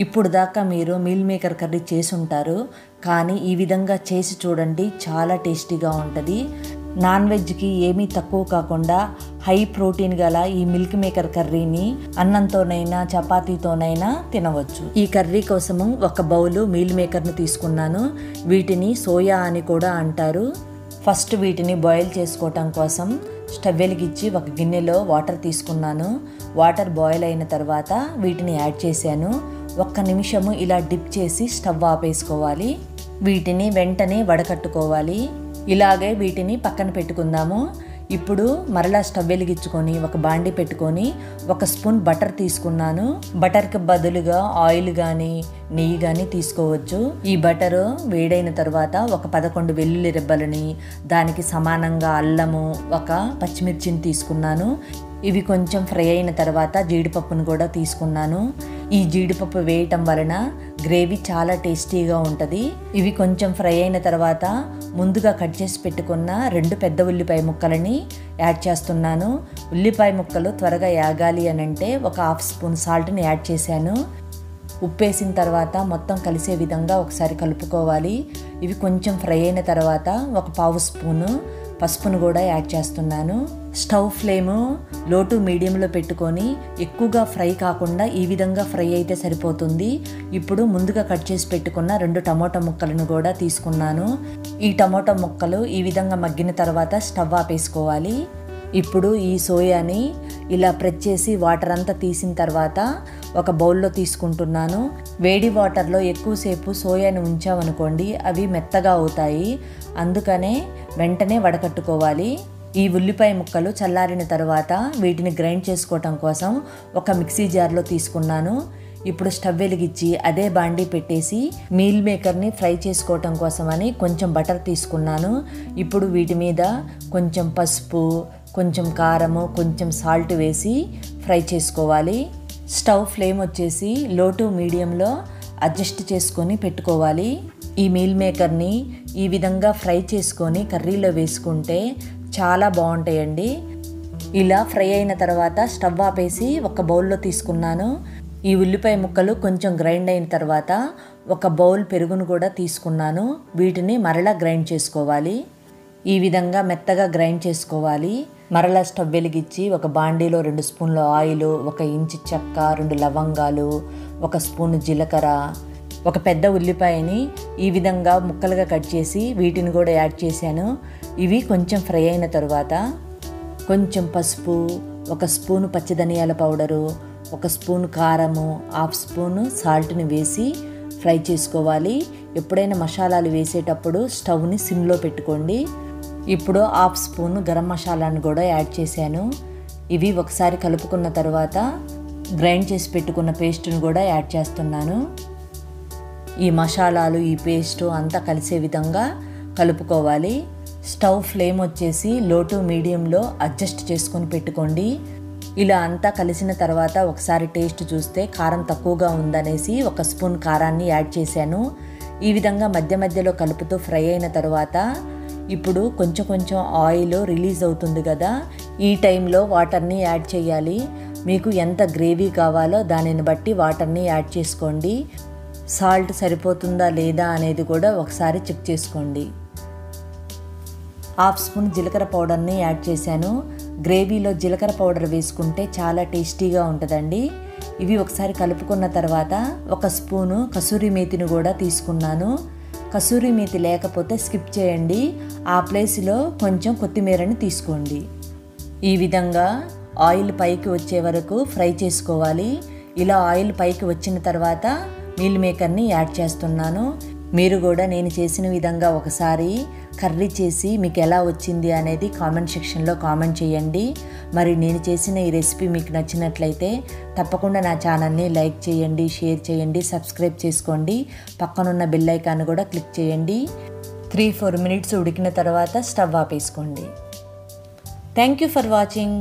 ఇప్పుడు దాకా మీరు మీల్ మేకర్ కర్రీ చేసి ఉంటారు, కానీ ఈ విధంగా చేసి చూడండి, చాలా టేస్టీగా ఉంటుంది. నాన్ వెజ్కి ఏమీ తక్కువ కాకుండా హై ప్రోటీన్ గల ఈ మిల్క్ మేకర్ కర్రీని అన్నంతోనైనా చపాతీతోనైనా తినవచ్చు. ఈ కర్రీ కోసము ఒక బౌలు మీల్ మేకర్ను తీసుకున్నాను. వీటిని సోయా అని కూడా అంటారు. ఫస్ట్ వీటిని బాయిల్ చేసుకోవటం కోసం స్టవ్ వెలిగించి ఒక గిన్నెలో వాటర్ తీసుకున్నాను. వాటర్ బాయిల్ అయిన తర్వాత వీటిని యాడ్ చేశాను. 1 నిమిషము ఇలా డిప్ చేసి స్టవ్ ఆపేసుకోవాలి. వీటిని వెంటనే వడకట్టుకోవాలి. ఇలాగే వీటిని పక్కన పెట్టుకుందాము. ఇప్పుడు మరలా స్టవ్ వెలిగించుకొని ఒక బాండి పెట్టుకొని 1 స్పూన్ బటర్ తీసుకున్నాను. బటర్కి బదులుగా ఆయిల్ కానీ నెయ్యి కానీ తీసుకోవచ్చు. ఈ బటరు వేడైన తర్వాత ఒక 11 వెల్లుల్లి రెబ్బలని, దానికి సమానంగా అల్లము, 1 పచ్చిమిర్చిని తీసుకున్నాను. ఇవి కొంచెం ఫ్రై అయిన తర్వాత జీడిపప్పును కూడా తీసుకున్నాను. ఈ జీడిపప్పు వేయటం వలన గ్రేవీ చాలా టేస్టీగా ఉంటుంది. ఇవి కొంచెం ఫ్రై అయిన తర్వాత ముందుగా కట్ చేసి పెట్టుకున్న 2 పెద్ద ఉల్లిపాయ ముక్కలని యాడ్ చేస్తున్నాను. ఉల్లిపాయ ముక్కలు త్వరగా యాగాలి అని అంటే ఒక 1/2 స్పూన్ సాల్ట్ని యాడ్ చేశాను. ఉప్పేసిన తర్వాత మొత్తం కలిసే విధంగా ఒకసారి కలుపుకోవాలి. ఇవి కొంచెం ఫ్రై అయిన తర్వాత ఒక 1/2 స్పూను పసుపును కూడా యాడ్ చేస్తున్నాను. స్టవ్ ఫ్లేము లో టు మీడియంలో పెట్టుకొని ఎక్కువగా ఫ్రై కాకుండా ఈ విధంగా ఫ్రై అయితే సరిపోతుంది. ఇప్పుడు ముందుగా కట్ చేసి పెట్టుకున్న 2 టమోటా ముక్కలను కూడా తీసుకున్నాను. ఈ టమోటా ముక్కలు ఈ విధంగా మగ్గిన తర్వాత స్టవ్ ఆపేసుకోవాలి. ఇప్పుడు ఈ సోయాని ఇలా ప్రెస్ చేసి వాటర్ అంతా తీసిన తర్వాత ఒక బౌల్లో తీసుకుంటున్నాను. వేడి వాటర్లో ఎక్కువసేపు సోయాని ఉంచామనుకోండి, అవి మెత్తగా అవుతాయి. అందుకనే వెంటనే వడకట్టుకోవాలి. ఈ ఉల్లిపాయ ముక్కలు చల్లారిన తర్వాత వీటిని గ్రైండ్ చేసుకోవటం కోసం ఒక మిక్సీ జార్లో తీసుకున్నాను. ఇప్పుడు స్టవ్ వెలిగించి అదే బాండీ పెట్టేసి మీల్ మేకర్ని ఫ్రై చేసుకోవటం కోసమని కొంచెం బటర్ తీసుకున్నాను. ఇప్పుడు వీటి మీద కొంచెం పసుపు, కొంచెం కారము, కొంచెం సాల్ట్ వేసి ఫ్రై చేసుకోవాలి. స్టవ్ ఫ్లేమ్ వచ్చేసి లో టు మీడియంలో అడ్జస్ట్ చేసుకొని పెట్టుకోవాలి. ఈ మీల్ మేకర్ని ఈ విధంగా ఫ్రై చేసుకొని కర్రీలో వేసుకుంటే చాలా బాగుంటాయండి. ఇలా ఫ్రై అయిన తర్వాత స్టవ్ ఆపేసి ఒక బౌల్లో తీసుకున్నాను. ఈ ఉల్లిపాయ ముక్కలు కొంచెం గ్రైండ్ అయిన తర్వాత ఒక బౌల్ పెరుగును కూడా తీసుకున్నాను. వీటిని మరలా గ్రైండ్ చేసుకోవాలి. ఈ విధంగా మెత్తగా గ్రైండ్ చేసుకోవాలి. మరలా స్టవ్ వెలిగించి ఒక బాండీలో 2 స్పూన్ల ఆయిల్, 1 ఇంచు చెక్క, 2 లవంగాలు, 1 స్పూన్ జీలకర్ర, ఒక పెద్ద ఉల్లిపాయని ఈ విధంగా ముక్కలుగా కట్ చేసి వీటిని కూడా యాడ్ చేశాను. ఇవి కొంచెం ఫ్రై అయిన తర్వాత కొంచెం పసుపు, 1 స్పూను పచ్చిధనియాల పౌడరు, 1 స్పూన్ కారము, 1/2 స్పూను సాల్ట్ని వేసి ఫ్రై చేసుకోవాలి. ఎప్పుడైనా మసాలాలు వేసేటప్పుడు స్టవ్ని సిమ్లో పెట్టుకోండి. ఇప్పుడు 1/2 స్పూన్ గరం మసాలాను కూడా యాడ్ చేశాను. ఇవి ఒకసారి కలుపుకున్న తర్వాత గ్రైండ్ చేసి పెట్టుకున్న పేస్ట్ను కూడా యాడ్ చేస్తున్నాను. ఈ మసాలాలు, ఈ పేస్టు అంతా కలిసే విధంగా కలుపుకోవాలి. స్టవ్ ఫ్లేమ్ వచ్చేసి లో టు మీడియంలో అడ్జస్ట్ చేసుకొని పెట్టుకోండి. ఇలా అంతా కలిసిన తర్వాత ఒకసారి టేస్ట్ చూస్తే కారం తక్కువగా ఉందనేసి 1 స్పూన్ కారాన్ని యాడ్ చేశాను. ఈ విధంగా మధ్య మధ్యలో కలుపుతూ ఫ్రై అయిన తర్వాత ఇప్పుడు కొంచెం కొంచెం ఆయిల్ రిలీజ్ అవుతుంది కదా, ఈ టైంలో వాటర్ని యాడ్ చేయాలి. మీకు ఎంత గ్రేవీ కావాలో దానిని బట్టి వాటర్ని యాడ్ చేసుకోండి. సాల్ట్ సరిపోతుందా లేదా అనేది కూడా ఒకసారి చెక్ చేసుకోండి. 1/2 స్పూన్ జీలకర్ర పౌడర్ని యాడ్ చేశాను. గ్రేవీలో జీలకర్ర పౌడర్ వేసుకుంటే చాలా టేస్టీగా ఉంటుందండి. ఇవి ఒకసారి కలుపుకున్న తర్వాత 1 స్పూను కసూరి మేతిని కూడా తీసుకున్నాను. కసూరి మేతి లేకపోతే స్కిప్ చేయండి. ఆ ప్లేస్లో కొంచెం కొత్తిమీరని తీసుకోండి. ఈ విధంగా ఆయిల్ పైకి వచ్చే వరకు ఫ్రై చేసుకోవాలి. ఇలా ఆయిల్ పైకి వచ్చిన తర్వాత మీల్ మేకర్ని యాడ్ చేస్తున్నాను. మీరు కూడా నేను చేసిన విధంగా ఒకసారి కర్రీ చేసి మీకు ఎలా వచ్చింది అనేది కామెంట్ సెక్షన్లో కామెంట్ చేయండి. మరి నేను చేసిన ఈ రెసిపీ మీకు నచ్చినట్లయితే తప్పకుండా నా ఛానల్ని లైక్ చేయండి, షేర్ చేయండి, సబ్స్క్రైబ్ చేసుకోండి. పక్కనున్న బెల్ ఐకాన్ కూడా క్లిక్ చేయండి. 3-4 మినిట్స్ ఉడికిన తర్వాత స్టవ్ ఆపేసుకోండి. Thank you for watching.